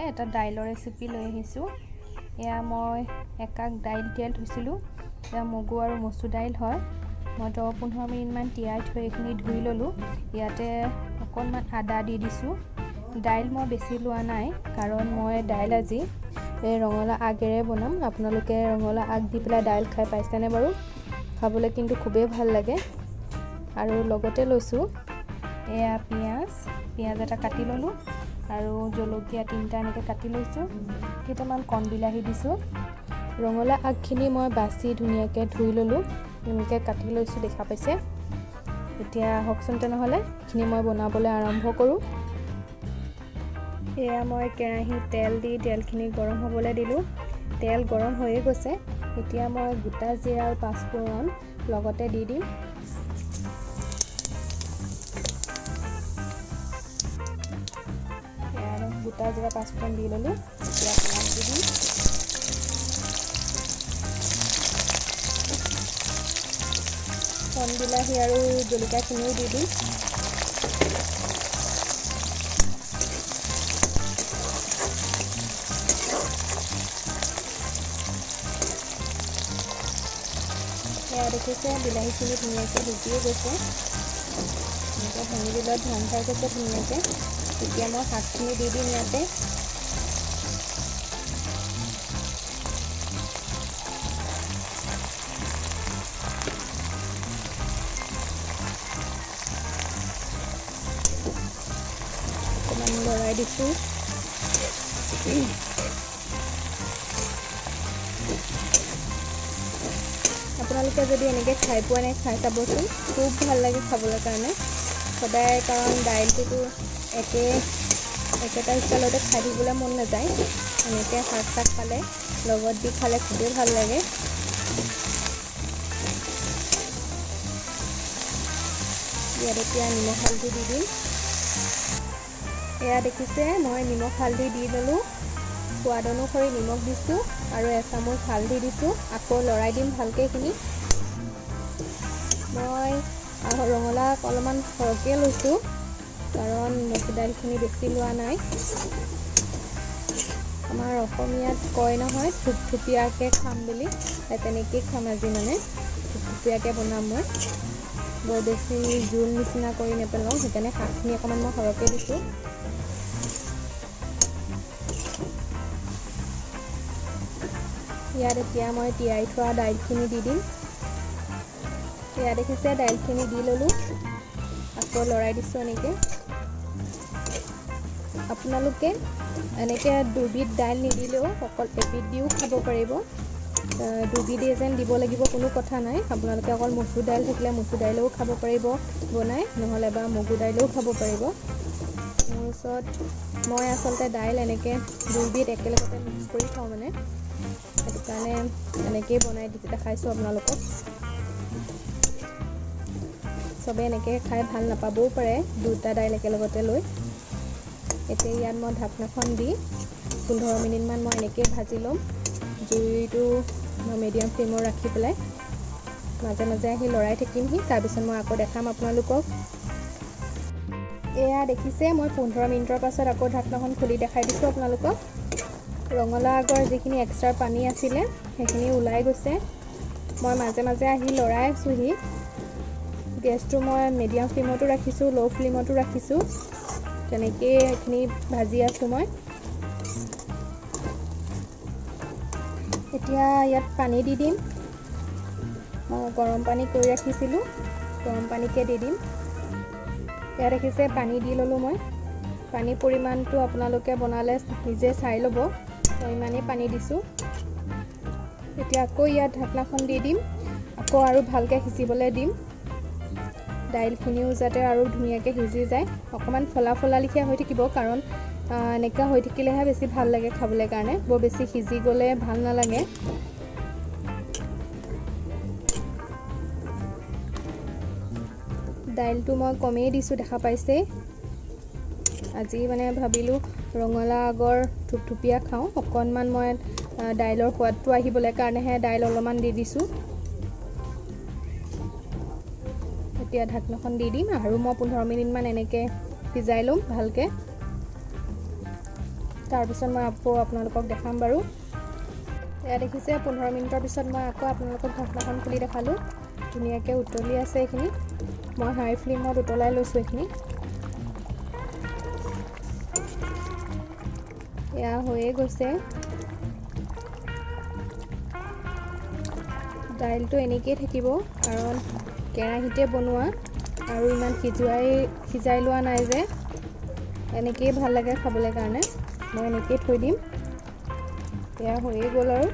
এটা দাইলৰ ৰেচিপি লৈ আহিছোঁ। এয়া মই একাপ দাইল তিয়াই থৈছিলোঁ। এয়া মগু আৰু মচুৰ দাইল হয়। মই 10-15 মিনিটমান তিয়াই থৈ এইখিনি ধুই ল'লোঁ। ইয়াতে অকণমান আদা দি দিছোঁ। দাইল মই বেছি লোৱা নাই, কাৰণ মই দাইল আজি ৰঙালাও আগেৰে বনাম। আপোনালোকে ৰঙালাও আগ দি পেলাই দাইল খাই পাইছেনে বাৰু? খাবলৈ কিন্তু খুবেই ভাল লাগে। আৰু লগতে লৈছোঁ এয়া পিঁয়াজ এটা কাটি ল'লোঁ আৰু জলকীয়া 3টা এনেকৈ কাটি লৈছোঁ। কেইটামান কণ বিলাহী দিছোঁ। ৰঙালাও আগখিনি মই বাছি ধুনীয়াকৈ ধুই ল'লোঁ, এনেকৈ কাটি লৈছোঁ, দেখা পাইছে। এতিয়া আহকচোন তেনেহ'লে এইখিনি মই বনাবলৈ আৰম্ভ কৰোঁ। এয়া মই কেৰাহীত তেল দি তেলখিনি গৰম হ'বলৈ দিলোঁ। তেল গৰম হৈয়ে গৈছে। এতিয়া মই গোটা জিৰা আৰু পাঁচফোৰণ লগতে দি দিম। গোটা জিৰা পাঁচফোৰণ দি ল'লোঁ। এতিয়া পিঁয়াজ দি দিম। কণ বিলাহী আৰু জলকীয়াখিনিও দি দিম। এয়া দেখিছে বিলাহীখিনি ধুনীয়াকৈ সিজিয়ে গৈছে। এনেকৈ ভাঙি দিলত ধান খাই গৈছে ধুনীয়াকৈ। এতিয়া মই শাকখিনি দি দিম ইয়াতে। অকণমান লৰাই দিছোঁ। আপোনালোকে যদি এনেকৈ খাই পোৱা নাই, খাই চাবচোন, খুব ভাল লাগে খাবলৈ কাৰণে। সদায় কাৰণ দাইলটোতো একেটা ষ্টাইলতে খাই থাকিবলৈ মন নাযায়। এনেকৈ শাক পালে লগত দি খালে খুবেই ভাল লাগে। ইয়াত এতিয়া নিমখ হালধি দি দিম। এয়া দেখিছে মই নিমখ হালধি দি ল'লোঁ। সোৱাদ অনুসৰি নিমখ দিছোঁ আৰু এচামুচ হালধি দিছোঁ। আকৌ লৰাই দিম ভালকৈ এইখিনি। মই ৰঙালাও অলপমান সৰহকৈ লৈছোঁ, কাৰণ মচুৰ দাইলখিনি বেছি লোৱা নাই। আমাৰ অসমীয়াত কয় নহয়, থুপথুপীয়াকৈ খাম বুলি, তেনেকেই খাম আজি। মানে থুপথুপীয়াকৈ বনাম মই, বৰ বেছি জোল নিচিনা কৰি নেপেলাওঁ। সেইকাৰণে শাকখিনি অকণমান মই সৰহকৈ দিছোঁ। ইয়াত এতিয়া মই তিয়াই থোৱা দাইলখিনি দি দিম। এয়া দেখিছে দাইলখিনি দি ল'লোঁ। আকৌ লৰাই দিছোঁ এনেকৈ। আপোনালোকে এনেকৈ দুবিধ দাইল নিদিলেও অকল এবিধ দিও খাব পাৰিব। দুবিধেই যেন দিব লাগিব কোনো কথা নাই। আপোনালোকে অকল মচুৰ দাইল থাকিলে মচুৰ দাইলেও খাব পাৰিব বনাই, নহ'লে বা মগু দাইলেও খাব পাৰিব। মোৰ ওচৰত মই আচলতে দাইল এনেকৈ দুবিধ একেলগতে মিক্স কৰি খাওঁ, মানে সেইটো কাৰণে এনেকৈয়ে বনাই দেখাইছোঁ আপোনালোকক। চবে এনেকৈ খাই ভাল নাপাবও পাৰে দুটা দাইল একেলগতে লৈ। এতিয়া ইয়াত মই ঢাকনাখন দি 15 মিনিটমান মই এনেকৈ ভাজি ল'ম। জুইটো মই মিডিয়াম ফ্লেমত ৰাখি পেলাই মাজে মাজে আহি লৰাই থাকিমহি। তাৰপিছত মই আকৌ দেখাম আপোনালোকক। এয়া দেখিছে মই 15 মিনিটৰ পাছত আকৌ ঢাকনাখন খুলি দেখাই দিছোঁ আপোনালোকক। ৰঙালাও আগৰ যিখিনি এক্সট্ৰা পানী আছিলে সেইখিনি ওলাই গৈছে। মই মাজে মাজে আহি লৰাই আছোঁহি। গেছটো মই মিডিয়াম ফ্লেমতো ৰাখিছোঁ, ল' ফ্লেমতো ৰাখিছোঁ। তেনেকেই এইখিনি ভাজি আছোঁ মই। এতিয়া ইয়াত পানী দি দিম। মই গৰম পানী কৰি ৰাখিছিলোঁ, গৰম পানীকে দি দিম। ইয়াত দেখিছে পানী দি ল'লোঁ মই। পানীৰ পৰিমাণটো আপোনালোকে বনালে নিজে চাই ল'ব, মই ইমানেই পানী দিছোঁ। এতিয়া আকৌ ইয়াত ঢাকনাখন দি দিম। আকৌ আৰু ভালকৈ সিজিবলৈ দিম। দাইলখিনিও যাতে আৰু ধুনীয়াকৈ সিজি যায়। অকণমান ফলা লিখীয়া হৈ থাকিব, কাৰণ এনেকুৱা হৈ থাকিলেহে বেছি ভাল লাগে খাবলৈ কাৰণে। বৰ বেছি সিজি গ'লে ভাল নালাগে। দাইলটো মই কমেই দিছোঁ, দেখা পাইছেই। আজি মানে ভাবিলোঁ ৰঙালাও আগৰ থুপথুপীয়া খাওঁ। অকণমান মই দাইলৰ সোৱাদটো আহিবলৈ কাৰণেহে দাইল অলপমান দি দিছোঁ। এতিয়া ঢাকনাখন দি দিম আৰু মই 15 মিনিটমান এনেকৈ সিজাই ল'ম ভালকৈ। তাৰপিছত মই আকৌ আপোনালোকক দেখাম বাৰু। এয়া দেখিছে 15 মিনিটৰ পিছত মই আকৌ আপোনালোকক ঢাকনাখন খুলি দেখালোঁ। ধুনীয়াকৈ উতলি আছে এইখিনি। মই হাই ফ্লেমত উতলাই লৈছোঁ এইখিনি। এয়া হৈয়ে গৈছে। দাইলটো এনেকৈয়ে থাকিব কাৰণ কেৰাহীতে বনোৱা আৰু ইমান সিজাই লোৱা নাই যে, এনেকৈয়ে ভাল লাগে খাবলৈ কাৰণে। মই এনেকৈয়ে থৈ দিম। এয়া হৈয়ে গ'ল আৰু,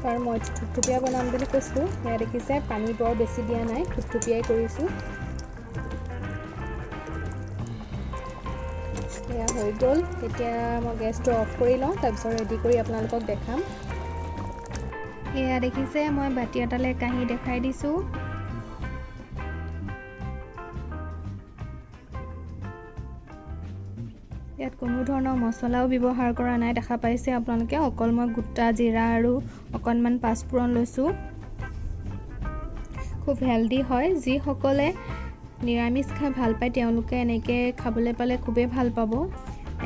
কাৰণ মই থুপথুপীয়া বনাম বুলি কৈছিলোঁ। এয়া দেখিছে পানী বৰ বেছি দিয়া নাই, থুপথুপীয়াই কৰিছোঁ। এয়া হৈ গ'ল। এতিয়া মই গেছটো অফ কৰি লওঁ, তাৰপিছত ৰেডি কৰি আপোনালোকক দেখাম। এয়া দেখিছে মই বাতি এটালৈ কাঢ়ি দেখাই দিছোঁ। ইয়াত কোনো ধৰণৰ মছলাও ব্যৱহাৰ কৰা নাই, দেখা পাইছে আপোনালোকে। অকল মই গোটা জিৰা আৰু অকণমান পাঁচফোৰণ লৈছোঁ। খুব হেল্ডি হয়। যিসকলে নিৰামিষ খাই ভাল পায় তেওঁলোকে এনেকৈ খাবলৈ পালে খুবেই ভাল পাব।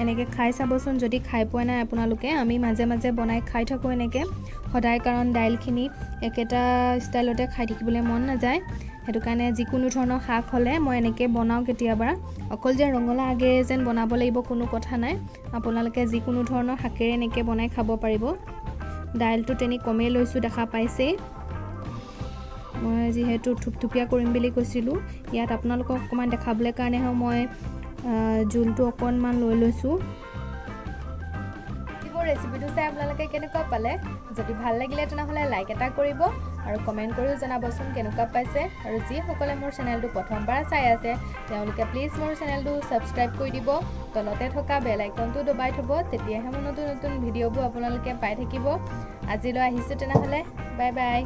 এনেকৈ খাই চাবচোন যদি খাই পোৱা নাই আপোনালোকে। আমি মাজে মাজে বনাই খাই থাকোঁ এনেকৈ সদায়, কাৰণ দাইলখিনি একেটা ষ্টাইলতে খাই থাকিবলৈ মন নাযায়। সেইটো কাৰণে যিকোনো ধৰণৰ শাক হ'লে মই এনেকৈ বনাওঁ কেতিয়াবা। অকল যে ৰঙালাও আগেৰে যেন বনাব লাগিব কোনো কথা নাই, আপোনালোকে যিকোনো ধৰণৰ শাকেৰে এনেকৈ বনাই খাব পাৰিব। দাইলটো তেনেই কমেই লৈছোঁ, দেখা পাইছেই। মই যিহেতু থুপথুপীয়া কৰিম বুলি কৈছিলোঁ, ইয়াত আপোনালোকক অকণমান দেখাবলৈ কাৰণেহে মই জোলটো অকণমান লৈ লৈছোঁ। মোৰ ৰেচিপিটো চাই আপোনালোকে কেনেকুৱা পালে? যদি ভাল লাগিলে তেনেহ'লে লাইক এটা কৰিব আৰু কমেণ্ট কৰিও জনাবচোন কেনেকুৱা পাইছে। আৰু যিসকলে মোৰ চেনেলটো প্ৰথমবাৰ চাই আছে তেওঁলোকে প্লিজ মোৰ চেনেলটো ছাবস্ক্ৰাইব কৰি দিব। তলতে থকা বেল আইকনটো দবাই থ'ব, তেতিয়াহে মোৰ নতুন নতুন ভিডিঅ'বোৰ আপোনালোকে পাই থাকিব। আজিলৈ আহিছোঁ তেনেহ'লে, বাই বাই।